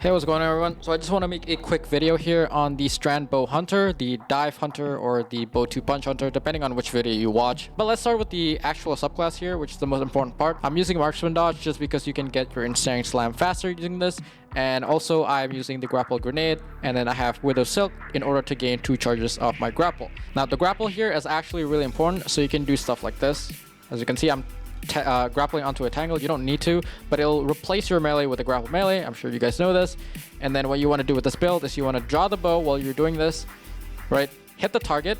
Hey, what's going on, everyone? So I just want to make a quick video here on the Strand Bow Hunter, the Dive Hunter, or the Bow 2 Punch Hunter, depending on which video you watch. But let's start with the actual subclass here, which is the most important part. I'm using Marksman Dodge just because you can get your Ensnaring Slam faster using this. And also I'm using the Grapple Grenade, and then I have Widow Silk in order to gain 2 charges of my Grapple. Now the Grapple here is actually really important, so you can do stuff like this. As you can see, I'm grappling onto a tangle. You don't need to, but it'll replace your melee with a Grapple Melee. I'm sure you guys know this. And then what you want to do with this build is you want to draw the bow while you're doing this, right? Hit the target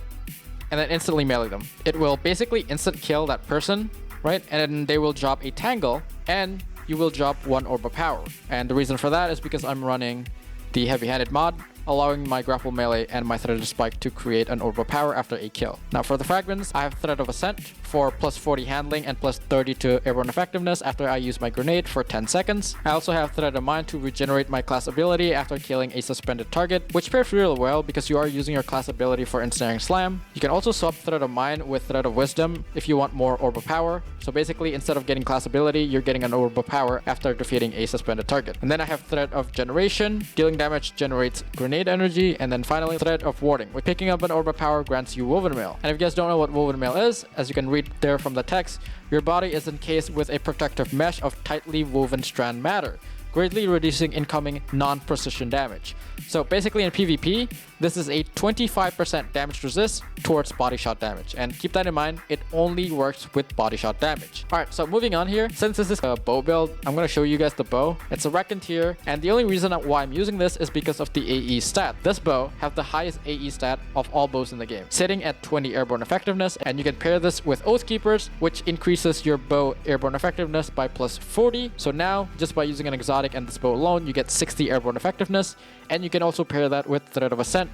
and then instantly melee them. It will basically instant kill that person, right? And then they will drop a tangle and you will drop 1 orb of power. And the reason for that is because I'm running the heavy-handed mod, allowing my Grapple Melee and my Threaded Spike to create an orb of power after a kill. Now for the fragments, I have Thread of Ascent for plus 40 handling and plus 30 to airborne effectiveness after I use my grenade for 10 seconds. I also have Thread of Mind to regenerate my class ability after killing a suspended target, which pairs really well because you are using your class ability for Ensnaring Slam. You can also swap Thread of Mind with Thread of Wisdom if you want more orb of power. So basically, instead of getting class ability, you're getting an orb of power after defeating a suspended target. And then I have Thread of Generation. Dealing damage generates grenade energy. And then finally, Thread of Warding. With picking up an orb of power grants you Woven Mail. And if you guys don't know what Woven Mail is, as you can read there from the text, your body is encased with a protective mesh of tightly woven strand matter, greatly reducing incoming non-precision damage. So basically in PvP, this is a 25% damage resist towards body shot damage. And keep that in mind, it only works with body shot damage. Alright, so moving on here, since this is a bow build, I'm going to show you guys the bow. It's a Reckoned tier, and the only reason why I'm using this is because of the AE stat. This bow has the highest AE stat of all bows in the game, sitting at 20 airborne effectiveness, and you can pair this with Oathkeepers, which increases your bow airborne effectiveness by plus 40. So now, just by using an exotic and this bow alone, you get 60 airborne effectiveness, and you can also pair that with Thread of Ascent,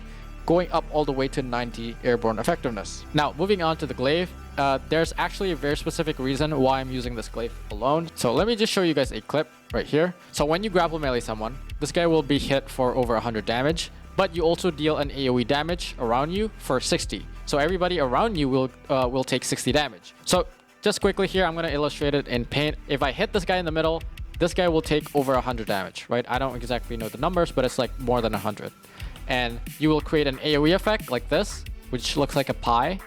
going up all the way to 90 airborne effectiveness. Now, moving on to the Glaive, there's actually a very specific reason why I'm using this Glaive alone. So let me just show you guys a clip right here. So when you grapple melee someone, this guy will be hit for over 100 damage, but you also deal an AoE damage around you for 60. So everybody around you will take 60 damage. So just quickly here, I'm going to illustrate it in paint. If I hit this guy in the middle, this guy will take over 100 damage, right? I don't exactly know the numbers, but it's like more than 100. And you will create an AoE effect like this, which looks like a pie.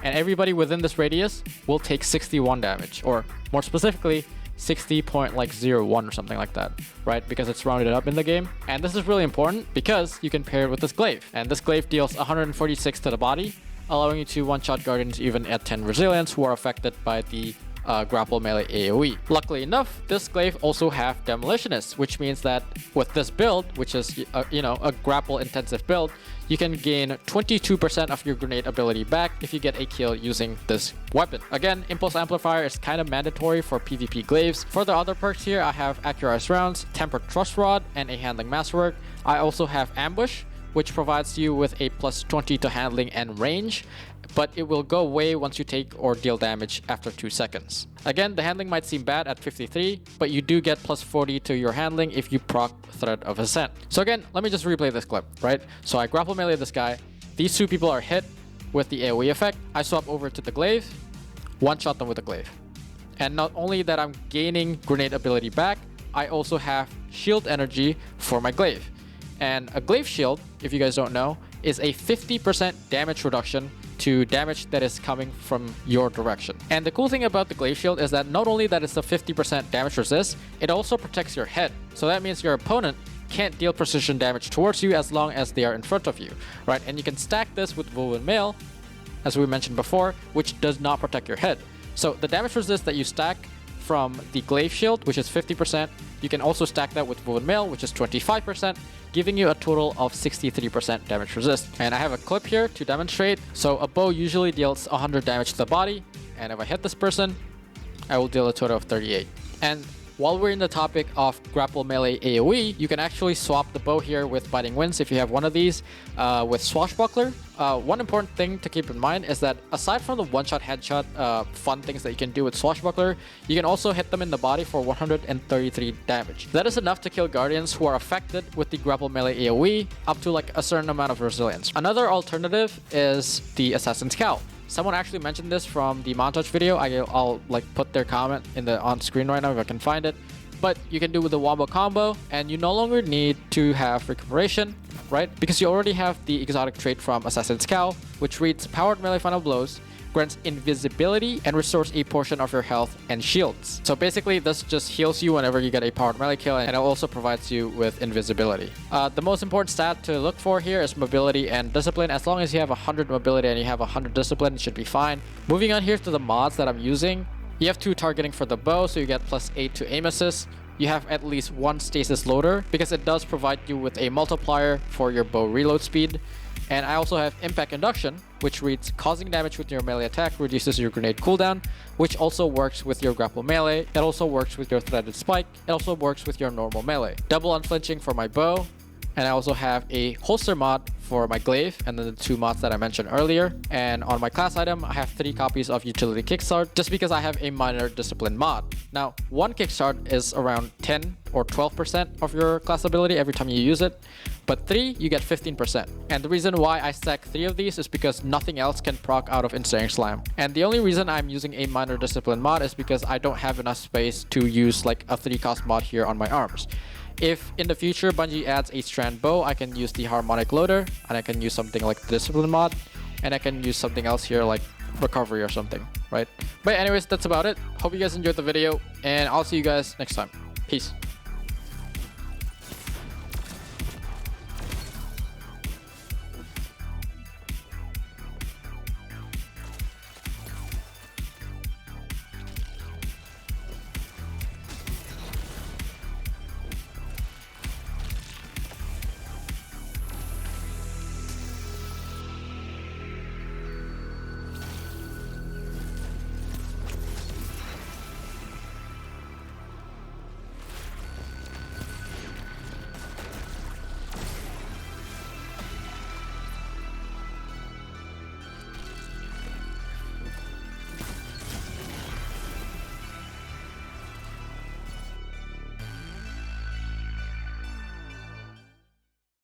And everybody within this radius will take 61 damage, or more specifically, 60.01 or something like that, right? Because it's rounded up in the game. And this is really important because you can pair it with this Glaive. And this Glaive deals 146 to the body, allowing you to one-shot Guardians even at 10 resilience who are affected by the Grapple Melee AoE. Luckily enough, this Glaive also have Demolitionist, which means that with this build, which is a grapple intensive build, you can gain 22% of your grenade ability back if you get a kill using this weapon. Again, Impulse Amplifier is kind of mandatory for PvP Glaives. For the other perks here, I have Accurized Rounds, Tempered Thrust Rod, and a Handling Masterwork. I also have Ambush, which provides you with a plus 20 to handling and range, but it will go away once you take or deal damage after 2 seconds. Again, the handling might seem bad at 53, but you do get plus 40 to your handling if you proc Thread of Ascent. So again, let me just replay this clip, right? So I grapple melee this guy. These 2 people are hit with the AoE effect. I swap over to the Glaive, one-shot them with the Glaive. And not only that I'm gaining grenade ability back, I also have shield energy for my Glaive. And a Glaive Shield, if you guys don't know, is a 50% damage reduction to damage that is coming from your direction. And the cool thing about the Glaive Shield is that not only that it's a 50% damage resist, it also protects your head. So that means your opponent can't deal precision damage towards you as long as they are in front of you, right? And you can stack this with Woven Mail, as we mentioned before, which does not protect your head. So the damage resist that you stack from the Glaive Shield, which is 50%, you can also stack that with Woven Mail, which is 25%, giving you a total of 63% damage resist. And I have a clip here to demonstrate. So a bow usually deals 100 damage to the body, and if I hit this person, I will deal a total of 38. And while we're in the topic of Grapple Melee AoE, you can actually swap the bow here with Biting Winds if you have one of these with Swashbuckler. One important thing to keep in mind is that aside from the one-shot headshot fun things that you can do with Swashbuckler, you can also hit them in the body for 133 damage. That is enough to kill Guardians who are affected with the Grapple Melee AoE up to like a certain amount of resilience. Another alternative is the Assassin's Cowl. Someone actually mentioned this from the montage video. I'll like put their comment in the on screen right now if I can find it. but you can do with the wombo combo, and you no longer need to have recuperation, right? Because you already have the exotic trait from Assassin's Cowl, which reads Powered Melee Final Blows, grants invisibility, and restores a portion of your health and shields. So basically, this just heals you whenever you get a powered melee kill, and it also provides you with invisibility. The most important stat to look for here is mobility and discipline. As long as you have 100 mobility and you have 100 discipline, it should be fine. Moving on here to the mods that I'm using, you have 2 targeting for the bow, so you get +8 to aim assist. You have at least 1 stasis loader, because it does provide you with a multiplier for your bow reload speed. And I also have Impact Induction, which reads causing damage with your melee attack reduces your grenade cooldown, which also works with your Grapple Melee. It also works with your Threaded Spike. It also works with your normal melee. Double Unflinching for my bow. And I also have a holster mod for my glaive, and then the 2 mods that I mentioned earlier. And on my class item, I have 3 copies of Utility Kickstart, just because I have a minor discipline mod. Now, 1 Kickstart is around 10 or 12% of your class ability every time you use it, but 3, you get 15%. And the reason why I stack 3 of these is because nothing else can proc out of Ensnaring Slam. And the only reason I'm using a minor discipline mod is because I don't have enough space to use like a 3-cost mod here on my arms. If in the future Bungie adds a strand bow, I can use the harmonic loader, and I can use something like the discipline mod, and I can use something else here like recovery or something, right? But anyways, that's about it. Hope you guys enjoyed the video, and I'll see you guys next time. Peace.